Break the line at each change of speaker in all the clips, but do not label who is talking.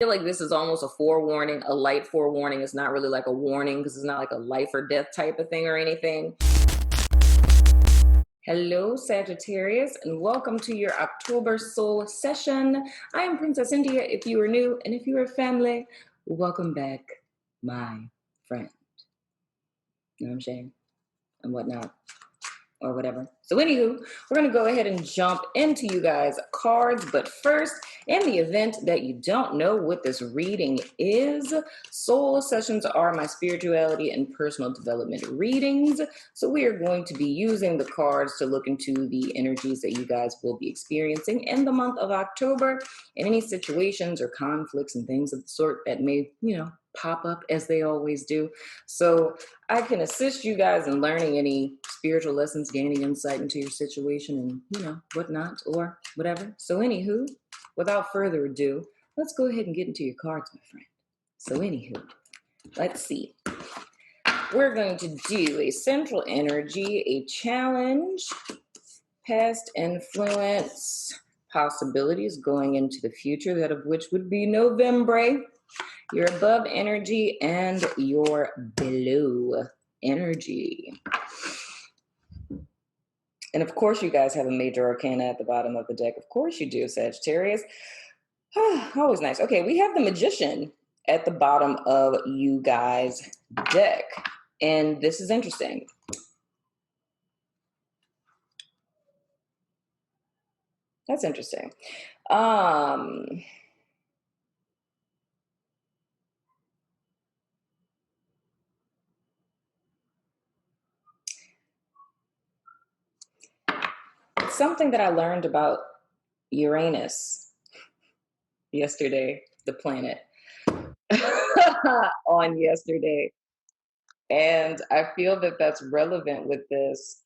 feel like this is almost a forewarning, a light forewarning. It's not really like a warning because it's not like a life or death type of thing or anything. Hello, Sagittarius, and welcome to your October soul session. I am Princess India if you are new, and if you are family, welcome back, my friend. You know what I'm saying? And whatnot. Or whatever. So anywho, we're going to go ahead and jump into you guys' cards. But first, in the event that you don't know what this reading is, soul sessions are my spirituality and personal development readings. So we are going to be using the cards to look into the energies that you guys will be experiencing in the month of October and any situations or conflicts and things of the sort that may, pop up as they always do. So I can assist you guys in learning any spiritual lessons, gaining insight into your situation and, whatnot or whatever. So anywho, without further ado, let's go ahead and get into your cards, my friend. So anywho, let's see. We're going to do a central energy, a challenge, past influence, possibilities going into the future, that of which would be November, your above energy, and your below energy. And of course, you guys have a major arcana at the bottom of the deck. Of course you do, Sagittarius. Always nice. Okay, we have the Magician at the bottom of you guys' deck. And this is interesting. That's interesting. It's something that I learned about Uranus yesterday, the planet, on yesterday. And I feel that that's relevant with this.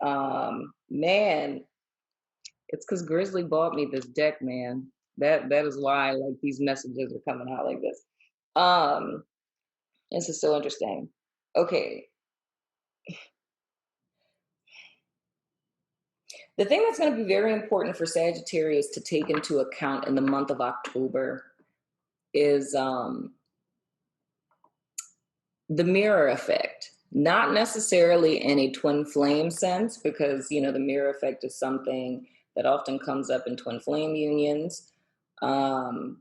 Man, it's because Grizzly bought me this deck, man. That is why like these messages are coming out like this. This is so interesting. Okay. The thing that's going to be very important for Sagittarius to take into account in the month of October is the mirror effect. Not necessarily in a twin flame sense, because, the mirror effect is something that often comes up in twin flame unions. But,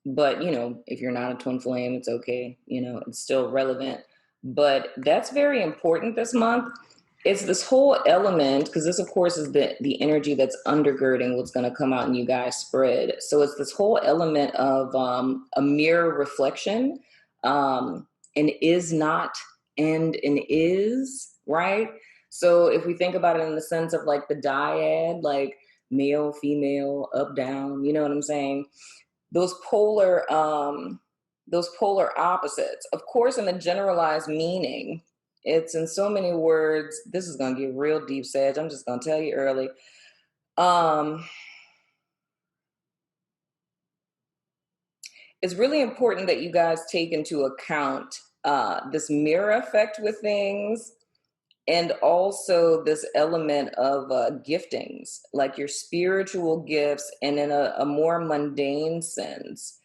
if you're not a twin flame, it's okay. It's still relevant. But that's very important this month. It's this whole element, because this, of course, is the energy that's undergirding what's going to come out in you guys' spread. So it's this whole element of a mirror reflection, and is not and an is, right? So if we think about it in the sense of like the dyad, like male, female, up, down, you know what I'm saying? Those polar opposites. Of course, in the generalized meaning, it's in so many words. This is going to get real deep, Sag. I'm just going to tell you early. It's really important that you guys take into account this mirror effect with things, and also this element of giftings, like your spiritual gifts, and in a more mundane sense,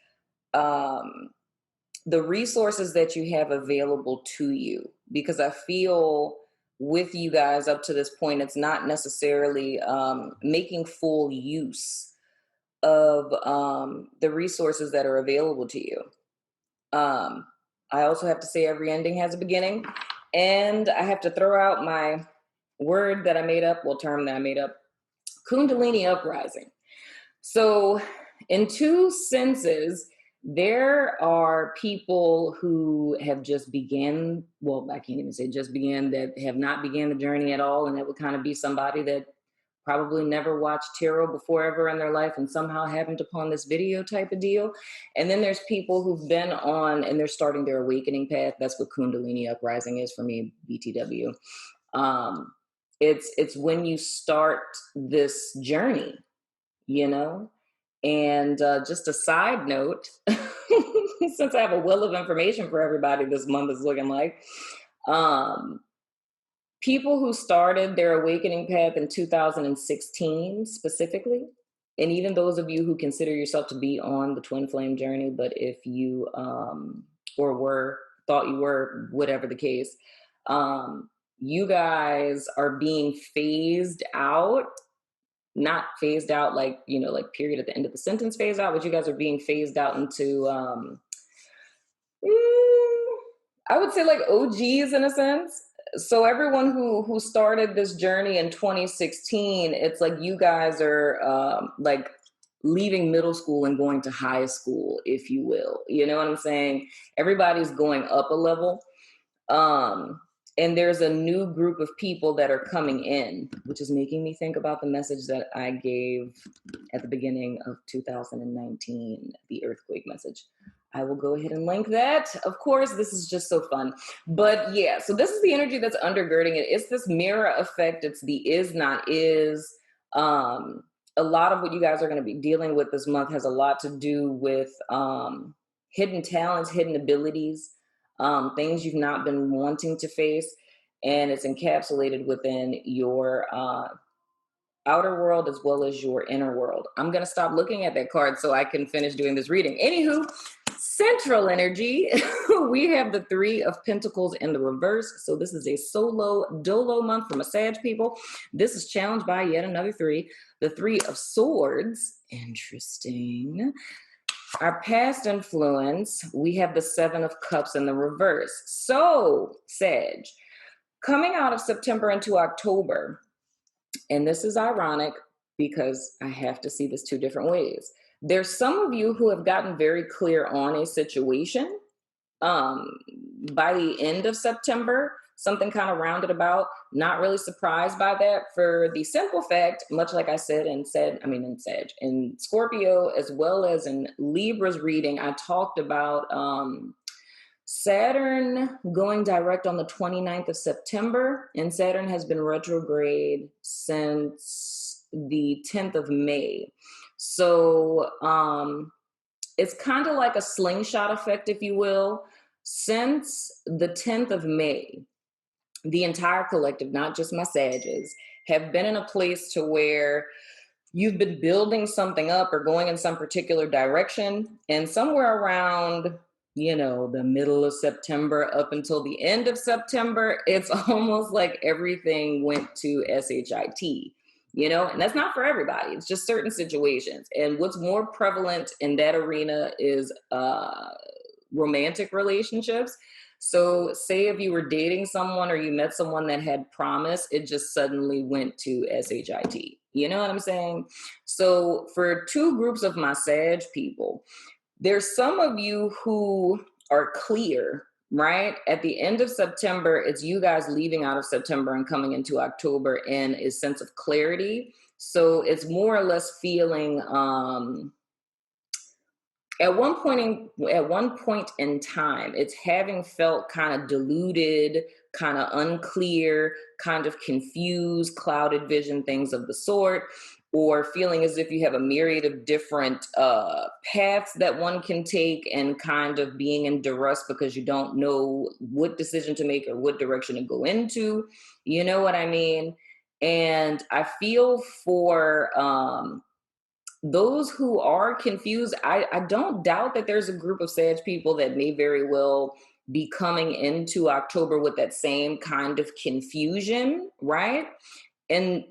the resources that you have available to you. Because I feel with you guys up to this point, it's not necessarily making full use of the resources that are available to you. I also have to say every ending has a beginning, and I have to throw out my word that I made up, term that I made up, Kundalini uprising. So in two senses, there are people who have just began, I can't even say just began, that have not began the journey at all. And that would kind of be somebody that probably never watched tarot before ever in their life and somehow happened upon this video type of deal. And then there's people who've been on and they're starting their awakening path. That's what Kundalini uprising is for me, BTW. It's when you start this journey, And just a side note, since I have a wealth of information for everybody this month is looking like, people who started their awakening path in 2016 specifically, And even those of you who consider yourself to be on the twin flame journey, but if you thought you were, whatever the case, you guys are being phased out, not phased out like, like period at the end of the sentence phased out, but you guys are being phased out into, I would say like OGs in a sense. So everyone who started this journey in 2016, it's like you guys are like leaving middle school and going to high school, if you will. You know what I'm saying? Everybody's going up a level. And there's a new group of people that are coming in, which is making me think about the message that I gave at the beginning of 2019, the earthquake message. I will go ahead and link that. Of course, this is just so fun. But yeah, so this is the energy that's undergirding it. It's this mirror effect. It's the is, not is. A lot of what you guys are going to be dealing with this month has a lot to do with hidden talents, hidden abilities, things you've not been wanting to face. And it's encapsulated within your outer world as well as your inner world. I'm going to stop looking at that card so I can finish doing this reading. Anywho, central energy, we have the Three of Pentacles in the reverse. So this is a solo dolo month for my Sag people. This is challenged by yet another three. The Three of Swords, interesting. Our past influence, we have the Seven of Cups in the reverse. So, Sag, coming out of September into October, and this is ironic because I have to see this two different ways. There's some of you who have gotten very clear on a situation by the end of September, something kind of rounded about, not really surprised by that for the simple fact, much like I said in Sag, in Scorpio, as well as in Libra's reading, I talked about Saturn going direct on the 29th of September, and Saturn has been retrograde since the 10th of May. So it's kind of like a slingshot effect, if you will. Since the 10th of May, the entire collective, not just my Sages, have been in a place to where you've been building something up or going in some particular direction, and somewhere around the middle of September up until the end of September, it's almost like everything went to SHIT, and that's not for everybody. It's just certain situations. And what's more prevalent in that arena is romantic relationships. So say if you were dating someone or you met someone that had promise, it just suddenly went to SHIT. You know what I'm saying? So for two groups of my Sag people, there's some of you who are clear, right? At the end of September, it's you guys leaving out of September and coming into October in a sense of clarity. So it's more or less feeling, at one point in time, it's having felt kind of diluted, kind of unclear, kind of confused, clouded vision, things of the sort, or feeling as if you have a myriad of different paths that one can take and kind of being in duress because you don't know what decision to make or what direction to go into. You know what I mean? And I feel for those who are confused, I don't doubt that there's a group of Sag people that may very well be coming into October with that same kind of confusion, right? And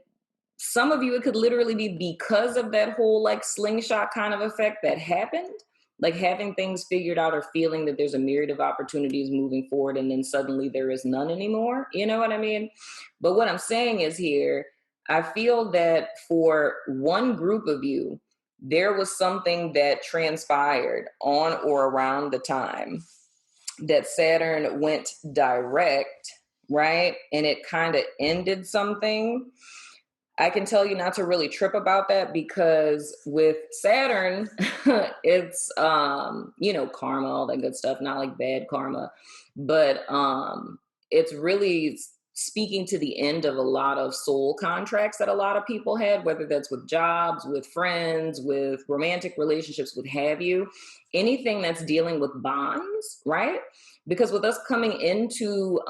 some of you, it could literally be because of that whole like slingshot kind of effect that happened, like having things figured out or feeling that there's a myriad of opportunities moving forward and then suddenly there is none anymore. You know what I mean? But what I'm saying is here, I feel that for one group of you, there was something that transpired on or around the time that Saturn went direct, right? And it kind of ended something. I can tell you not to really trip about that because with Saturn, it's, karma, all that good stuff, not like bad karma, but it's really speaking to the end of a lot of soul contracts that a lot of people had, whether that's with jobs, with friends, with romantic relationships, what have you, anything that's dealing with bonds, right? Because with us coming into,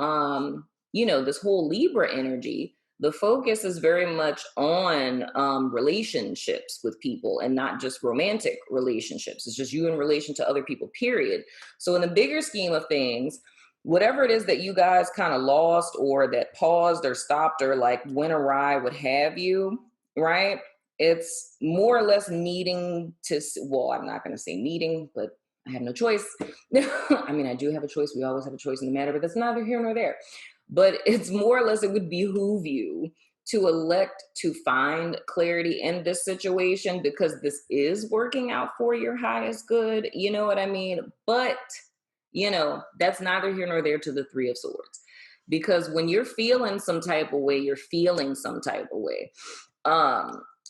this whole Libra energy, the focus is very much on relationships with people, and not just romantic relationships. It's just you in relation to other people, period. So in the bigger scheme of things, whatever it is that you guys kind of lost, or that paused or stopped or like went awry, what have you, right? It's more or less needing to, well, I'm not going to say needing, but I have no choice. I mean, I do have a choice. We always have a choice in the matter, but that's neither here nor there. But it's more or less, it would behoove you to elect to find clarity in this situation, because this is working out for your highest good. You know what I mean? But, you know, that's neither here nor there to the Three of Swords. Because when you're feeling some type of way, you're feeling some type of way.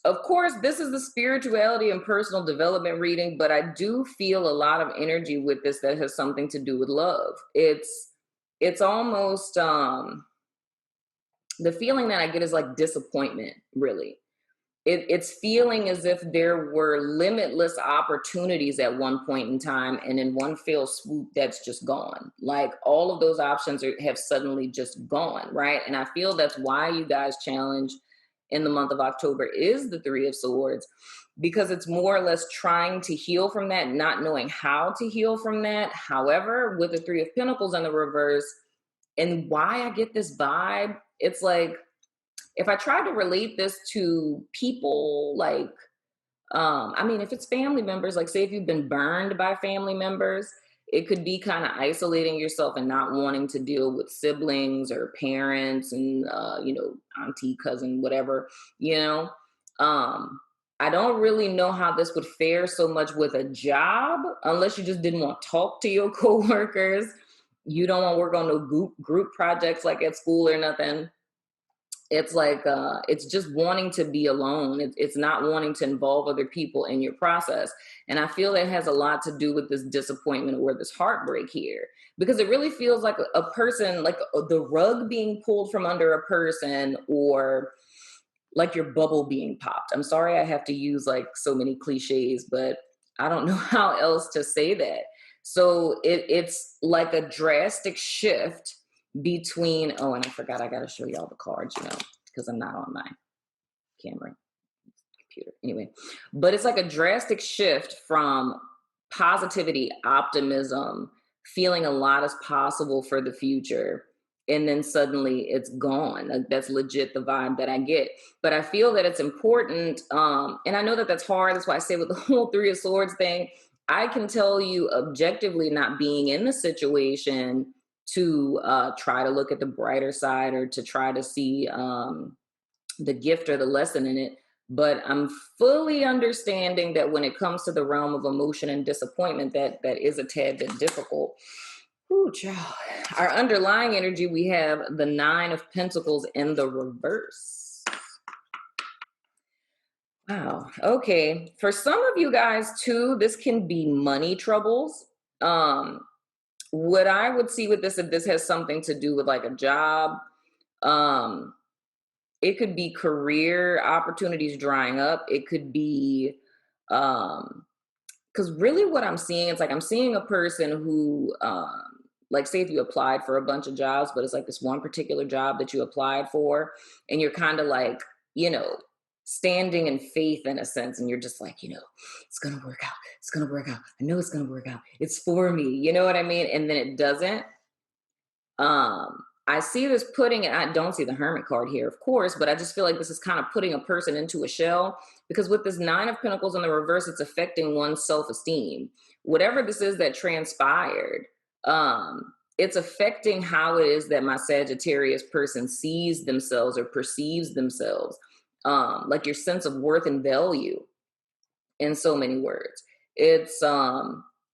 Of course, this is the spirituality and personal development reading, but I do feel a lot of energy with this that has something to do with love. It's almost, the feeling that I get is like disappointment, really. It's feeling as if there were limitless opportunities at one point in time, and in one fell swoop, that's just gone. Like all of those options have suddenly just gone, right? And I feel that's why you guys challenge in the month of October is the Three of Swords, because it's more or less trying to heal from that, not knowing how to heal from that. However, with the Three of Pentacles in the reverse, and why I get this vibe, it's like, if I try to relate this to people, like, I mean, if it's family members, like say if you've been burned by family members, it could be kind of isolating yourself and not wanting to deal with siblings or parents and, you know, auntie, cousin, whatever, you know. I don't really know how this would fare so much with a job, unless you just didn't want to talk to your coworkers. You don't want to work on no group projects like at school or nothing. It's like, it's just wanting to be alone. It's not wanting to involve other people in your process. And I feel that has a lot to do with this disappointment or this heartbreak here, because it really feels like a person, like the rug being pulled from under a person, or like your bubble being popped. I'm sorry I have to use like so many cliches, but I don't know how else to say that. So it's like a drastic shift between, oh, and I forgot, I got to show y'all the cards, you know, because I'm not on my camera computer anyway. But it's like a drastic shift from positivity, optimism, feeling a lot is possible for the future, and then suddenly it's gone. Like, that's legit the vibe that I get. But I feel that it's important, and I know that that's hard. That's why I say with the whole Three of Swords thing, I can tell you objectively, not being in the situation, to try to look at the brighter side, or to try to see the gift or the lesson in it. But I'm fully understanding that when it comes to the realm of emotion and disappointment, that is a tad bit difficult. Ooh, child. Our underlying energy, we have the Nine of Pentacles in the reverse. Wow. Okay. For some of you guys too, this can be money troubles. What I would see with this, if this has something to do with like a job, it could be career opportunities drying up. It could be, because really what I'm seeing, it's like I'm seeing a person who, like say if you applied for a bunch of jobs, but it's like this one particular job that you applied for, and you're kind of like, you know, standing in faith in a sense, and you're just like, you know, it's gonna work out. It's gonna work out. I know it's gonna work out. It's for me. You know what I mean? And then it doesn't. I see this putting, and I don't see the Hermit card here, of course, but I just feel like this is kind of putting a person into a shell, because with this Nine of Pentacles in the reverse, it's affecting one's self-esteem. Whatever this is that transpired, it's affecting how it is that my Sagittarius person sees themselves or perceives themselves, like your sense of worth and value, in so many words. It's,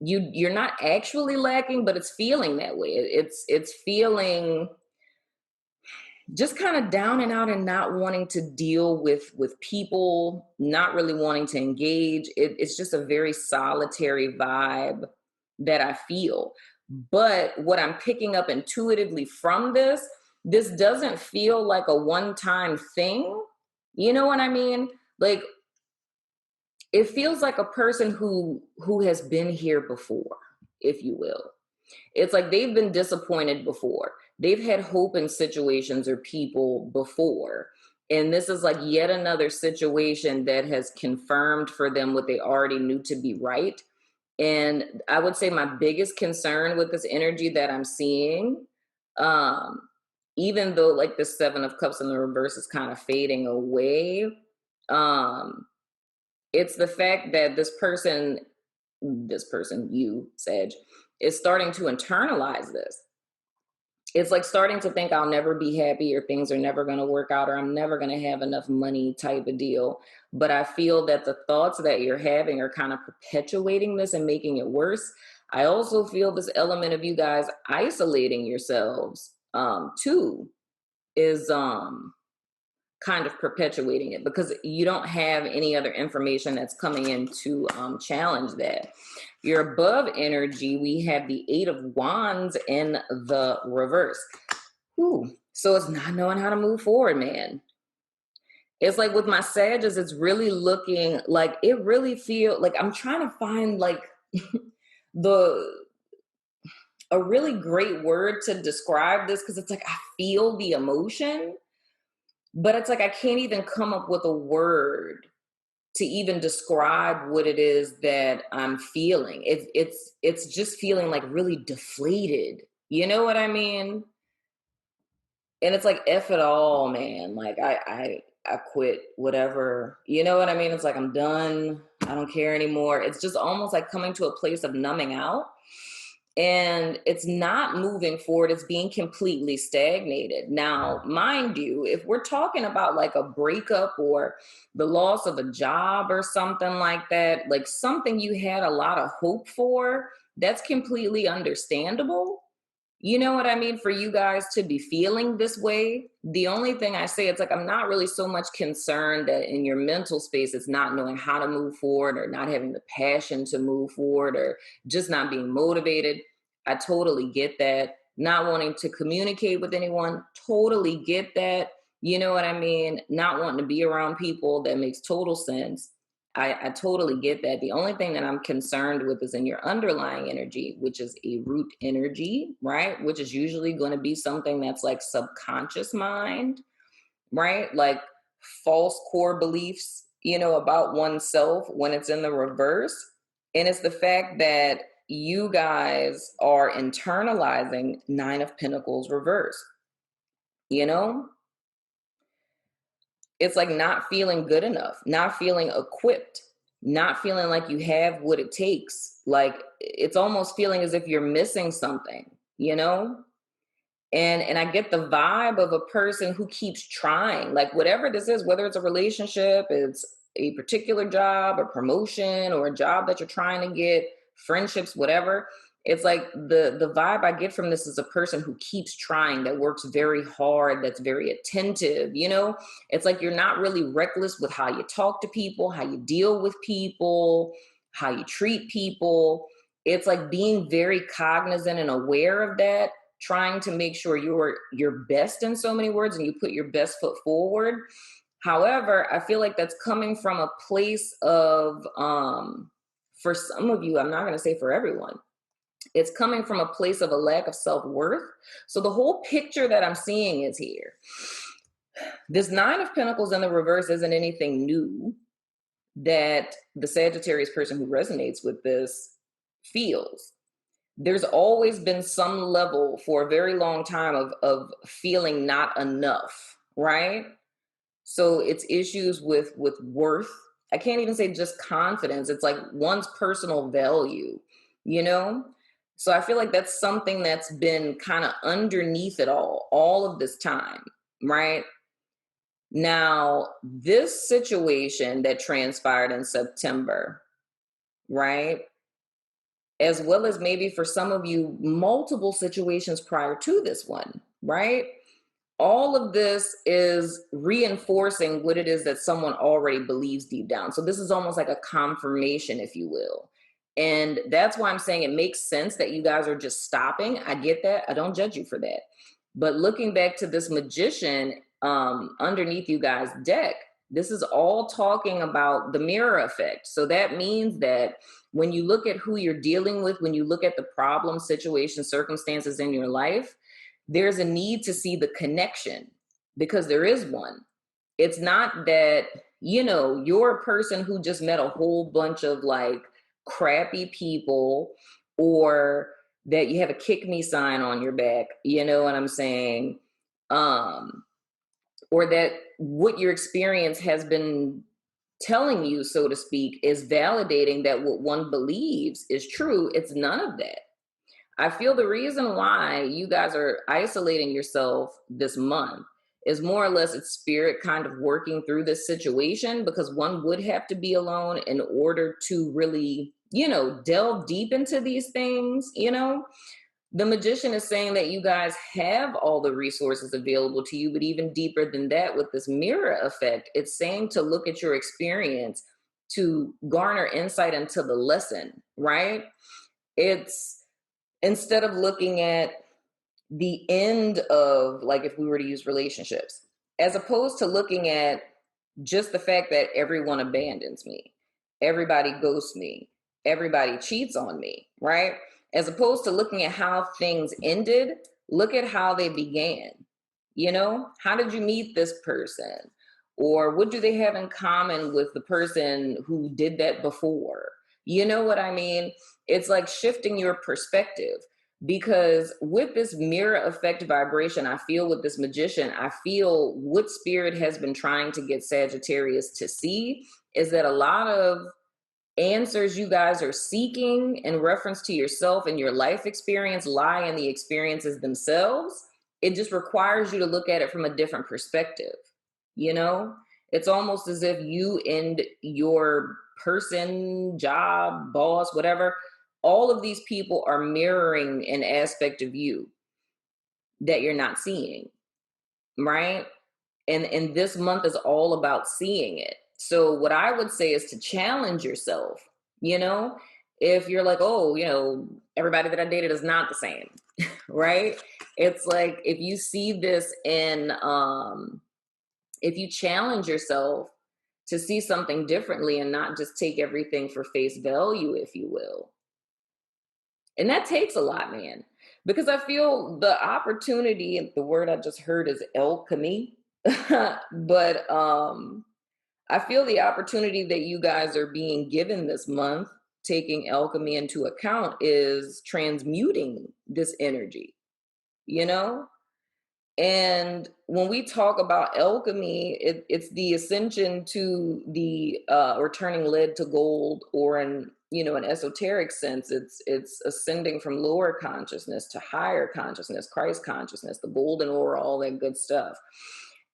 you're not actually lacking, but it's feeling that way. It's feeling just kind of down and out, and not wanting to deal with people, not really wanting to engage. It's just a very solitary vibe that I feel. But what I'm picking up intuitively from this doesn't feel like a one-time thing. You know what I mean? Like, it feels like a person who has been here before, if you will. It's like they've been disappointed before. They've had hope in situations or people before. And this is like yet another situation that has confirmed for them what they already knew to be right. And I would say my biggest concern with this energy that I'm seeing, um, even though like the Seven of Cups in the reverse is kind of fading away, um, it's the fact that this person, you, Sag, is starting to internalize this. It's like starting to think I'll never be happy or things are never going to work out or I'm never going to have enough money type of deal. But I feel that the thoughts that you're having are kind of perpetuating this and making it worse. I also feel this element of you guys isolating yourselves too is kind of perpetuating it because you don't have any other information that's coming in to challenge that. Your above energy, we have the Eight of Wands in the reverse. Ooh, so it's not knowing how to move forward, man. It's like with my Sagittarius, it's really looking like it really feel like I'm trying to find like a really great word to describe this because it's like I feel the emotion, but it's like I can't even come up with a word to even describe what it is that I'm feeling. It's just feeling like really deflated. You know what I mean? And it's like F it all, man. Like I quit whatever. You know what I mean? It's like I'm done. I don't care anymore. It's just almost like coming to a place of numbing out. And it's not moving forward, it's being completely stagnated. Now, mind you, if we're talking about like a breakup or the loss of a job or something like that, like something you had a lot of hope for, that's completely understandable. You know what I mean? For you guys to be feeling this way, the only thing I say, it's like I'm not really so much concerned that in your mental space, it's not knowing how to move forward or not having the passion to move forward or just not being motivated. I totally get that. Not wanting to communicate with anyone, totally get that. You know what I mean? Not wanting to be around people, that makes total sense. I totally get that. The only thing that I'm concerned with is in your underlying energy, which is a root energy, right? Which is usually going to be something that's like subconscious mind, right? Like false core beliefs, you know, about oneself when it's in the reverse. And it's the fact that you guys are internalizing Nine of Pentacles reverse, you know? It's like not feeling good enough, not feeling equipped, not feeling like you have what it takes. Like it's almost feeling as if you're missing something, you know? And I get the vibe of a person who keeps trying, like whatever this is, whether it's a relationship, it's a particular job, a promotion, or a job that you're trying to get, friendships, whatever. It's like the vibe I get from this is a person who keeps trying, that works very hard, that's very attentive, you know? It's like you're not really reckless with how you talk to people, how you deal with people, how you treat people. It's like being very cognizant and aware of that, trying to make sure you're your best in so many words and you put your best foot forward. However, I feel like that's coming from a place of, for some of you, I'm not going to say for everyone, it's coming from a place of a lack of self-worth. So the whole picture that I'm seeing is here. This Nine of Pentacles in the reverse isn't anything new that the Sagittarius person who resonates with this feels. There's always been some level for a very long time of feeling not enough, right? So it's issues with worth. I can't even say just confidence. It's like one's personal value, you know? So I feel like that's something that's been kind of underneath it all of this time, right? Now, this situation that transpired in September, right? As well as maybe for some of you, multiple situations prior to this one, right? All of this is reinforcing what it is that someone already believes deep down. So this is almost like a confirmation, if you will. And that's why I'm saying it makes sense that you guys are just stopping. I get that. I don't judge you for that. But looking back to this Magician underneath you guys' deck, This is all talking about the mirror effect. So that means that when you look at who you're dealing with, when you look at the problem, situation, circumstances in your life, there's a need to see the connection, because there is one. It's not that, you're a person who just met a whole bunch of like crappy people, or that you have a kick me sign on your back, you know what I'm saying? Or that what your experience has been telling you, so to speak, is validating that what one believes is true. It's none of that. I feel the reason why you guys are isolating yourself this month is more or less it's spirit kind of working through this situation, because one would have to be alone in order to really, delve deep into these things. The magician is saying that you guys have all the resources available to you, but even deeper than that, with this mirror effect, it's saying to look at your experience to garner insight into the lesson, right? It's instead of looking at the end of, like, if we were to use relationships, as opposed to looking at just the fact that everyone abandons me, everybody ghosts me, everybody cheats on me, right? As opposed to looking at how things ended, look at how they began. How did you meet this person? Or what do they have in common with the person who did that before? You know what I mean? It's like shifting your perspective, because with this mirror effect vibration, I feel with this magician, I feel what spirit has been trying to get Sagittarius to see is that a lot of answers you guys are seeking in reference to yourself and your life experience lie in the experiences themselves. It just requires you to look at it from a different perspective. It's almost as if you and your person, job, boss, whatever, all of these people are mirroring an aspect of you that you're not seeing, right? And this month is all about seeing it. So what I would say is to challenge yourself, if you're like, oh, everybody that I dated is not the same, right? It's like, if you see this if you challenge yourself to see something differently and not just take everything for face value, if you will. And that takes a lot, man, because I feel the opportunity, the word I just heard is alchemy, but I feel the opportunity that you guys are being given this month, taking alchemy into account, is transmuting this energy, And when we talk about alchemy, it's the ascension to the or turning lead to gold, or in an esoteric sense, it's ascending from lower consciousness to higher consciousness, Christ consciousness, the golden aura, all that good stuff.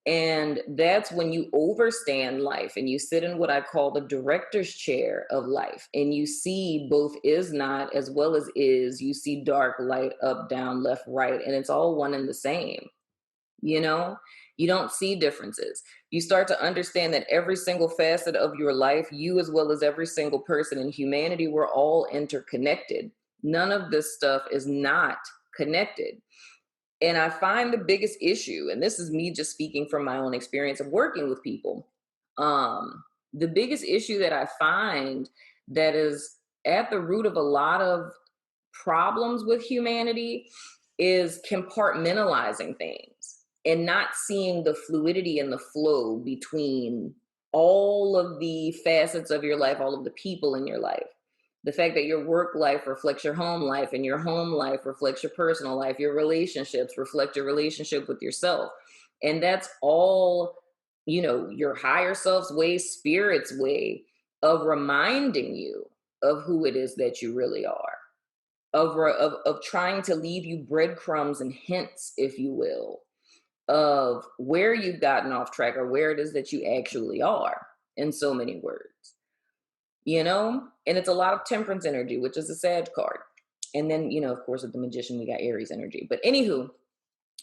And that's when you overstand life and you sit in what I call the director's chair of life, and you see both is not as well as is. You see dark, light, up, down, left, right, and it's all one and the same. You don't see differences. You start to understand that every single facet of your life, you as well as every single person in humanity, we're all interconnected. None of this stuff is not connected. And I find the biggest issue, and this is me just speaking from my own experience of working with people, the biggest issue that I find that is at the root of a lot of problems with humanity is compartmentalizing things and not seeing the fluidity and the flow between all of the facets of your life, all of the people in your life. The fact that your work life reflects your home life, and your home life reflects your personal life, your relationships reflect your relationship with yourself. And that's all, your higher self's way, spirit's way of reminding you of who it is that you really are, of trying to leave you breadcrumbs and hints, if you will, of where you've gotten off track or where it is that you actually are, in so many words. And it's a lot of temperance energy, which is a Sag card. And then, of course, with the magician, we got Aries energy. But anywho,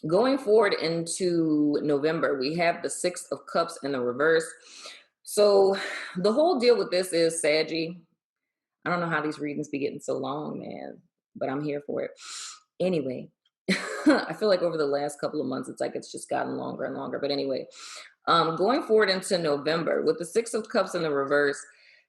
going forward into November, we have the 6 of Cups in the reverse. So the whole deal with this is, Saggy, I don't know how these readings be getting so long, man, but I'm here for it. Anyway, I feel like over the last couple of months, it's like it's just gotten longer and longer. But anyway, Going forward into November with the Six of Cups in the reverse,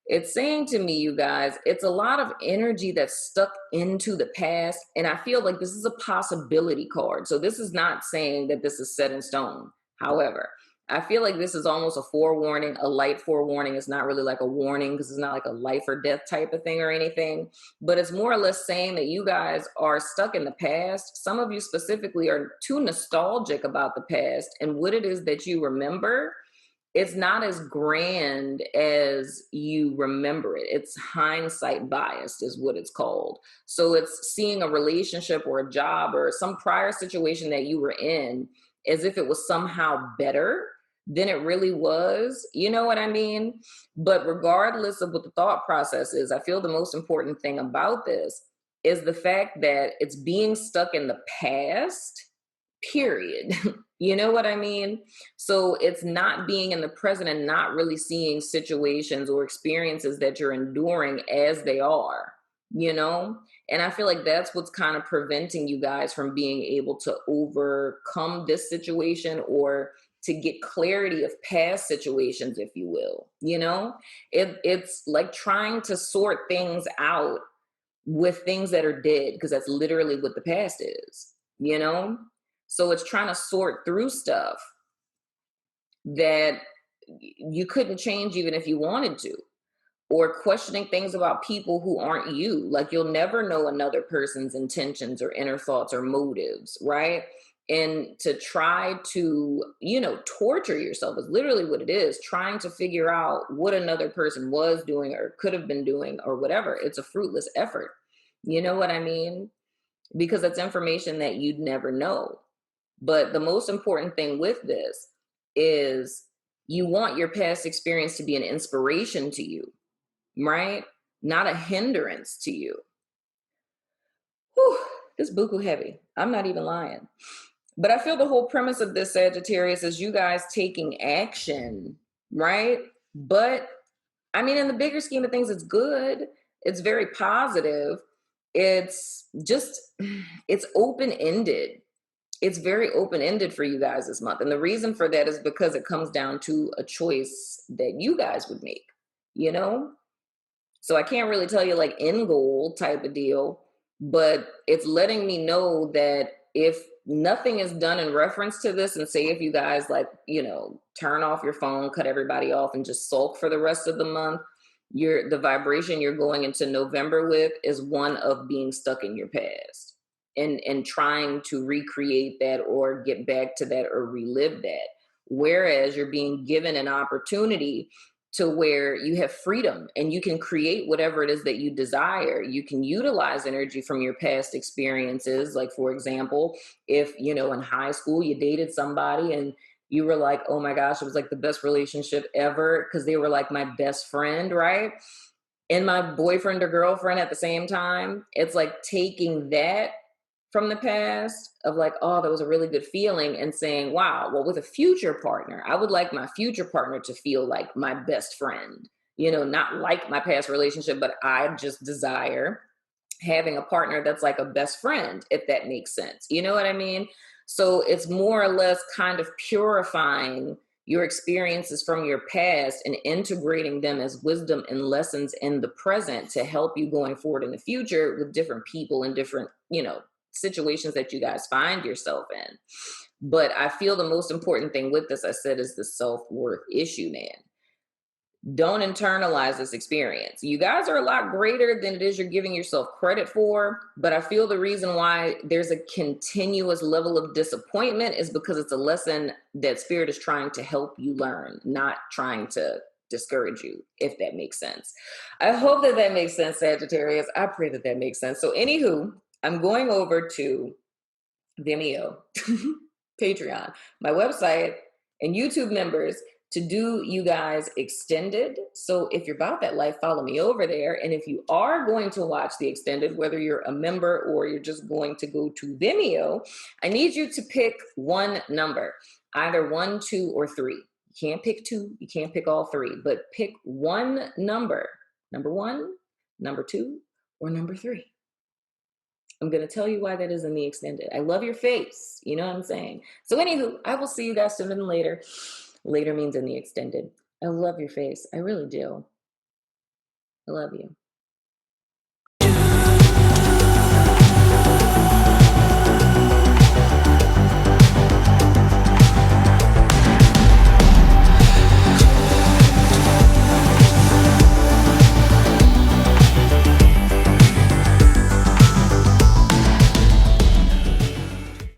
it's saying to me, you guys, it's a lot of energy that's stuck into the past. And I feel like this is a possibility card. So this is not saying that this is set in stone. However, I feel like this is almost a forewarning, a light forewarning. It's not really like a warning because it's not like a life or death type of thing or anything, but it's more or less saying that you guys are stuck in the past. Some of you specifically are too nostalgic about the past and what it is that you remember. It's not as grand as you remember it. It's hindsight biased is what it's called. So it's seeing a relationship or a job or some prior situation that you were in as if it was somehow better than it really was. You know what I mean? But regardless of what the thought process is, I feel the most important thing about this is the fact that it's being stuck in the past, period. You know what I mean? So it's not being in the present and not really seeing situations or experiences that you're enduring as they are, you know? And I feel like that's what's kind of preventing you guys from being able to overcome this situation or to get clarity of past situations, if you will. You know, it's like trying to sort things out with things that are dead, because that's literally what the past is, you know? So it's trying to sort through stuff that you couldn't change even if you wanted to, or questioning things about people who aren't you. Like, you'll never know another person's intentions or inner thoughts or motives, right? And to try to, you know, torture yourself is literally what it is, trying to figure out what another person was doing or could have been doing or whatever. It's a fruitless effort. You know what I mean? Because it's information that you'd never know. But the most important thing with this is you want your past experience to be an inspiration to you, right? Not a hindrance to you. Whew, this buku heavy. I'm not even lying. But I feel the whole premise of this, Sagittarius, is you guys taking action, right? But I mean, in the bigger scheme of things, it's good. It's very positive. It's just, it's open-ended. It's very open-ended for you guys this month. And the reason for that is because it comes down to a choice that you guys would make, you know? So I can't really tell you like end goal type of deal, but it's letting me know that if nothing is done in reference to this, and say if you guys like, you know, turn off your phone, cut everybody off and just sulk for the rest of the month, the vibration you're going into November with is one of being stuck in your past and trying to recreate that or get back to that or relive that. Whereas you're being given an opportunity to where you have freedom and you can create whatever it is that you desire. You can utilize energy from your past experiences. Like, for example, if, you know, in high school you dated somebody and you were like, oh my gosh, it was like the best relationship ever because they were like my best friend, right? And my boyfriend or girlfriend at the same time. It's like taking that from the past of like, oh, that was a really good feeling, and saying, wow, well, with a future partner, I would like my future partner to feel like my best friend, you know, not like my past relationship, but I just desire having a partner that's like a best friend, if that makes sense. You know what I mean? So it's more or less kind of purifying your experiences from your past and integrating them as wisdom and lessons in the present to help you going forward in the future with different people and different, you know, situations that you guys find yourself in. But I feel the most important thing with this, I said, is the self-worth issue, man. Don't internalize this experience. You guys are a lot greater than it is you're giving yourself credit for, but I feel the reason why there's a continuous level of disappointment is because it's a lesson that Spirit is trying to help you learn, not trying to discourage you, if that makes sense. I hope that that makes sense, Sagittarius. I pray that that makes sense. So anywho, I'm going over to Vimeo, Patreon, my website, and YouTube members to do you guys extended. So if you're about that life, follow me over there. And if you are going to watch the extended, whether you're a member or you're just going to go to Vimeo, I need you to pick one number, either 1, 2, or 3. You can't pick 2, you can't pick all 3, but pick one number. Number 1, number 2, or number 3. I'm going to tell you why that is in the extended. I love your face. You know what I'm saying? So anywho, I will see you guys sooner than later. Later means in the extended. I love your face. I really do. I love you.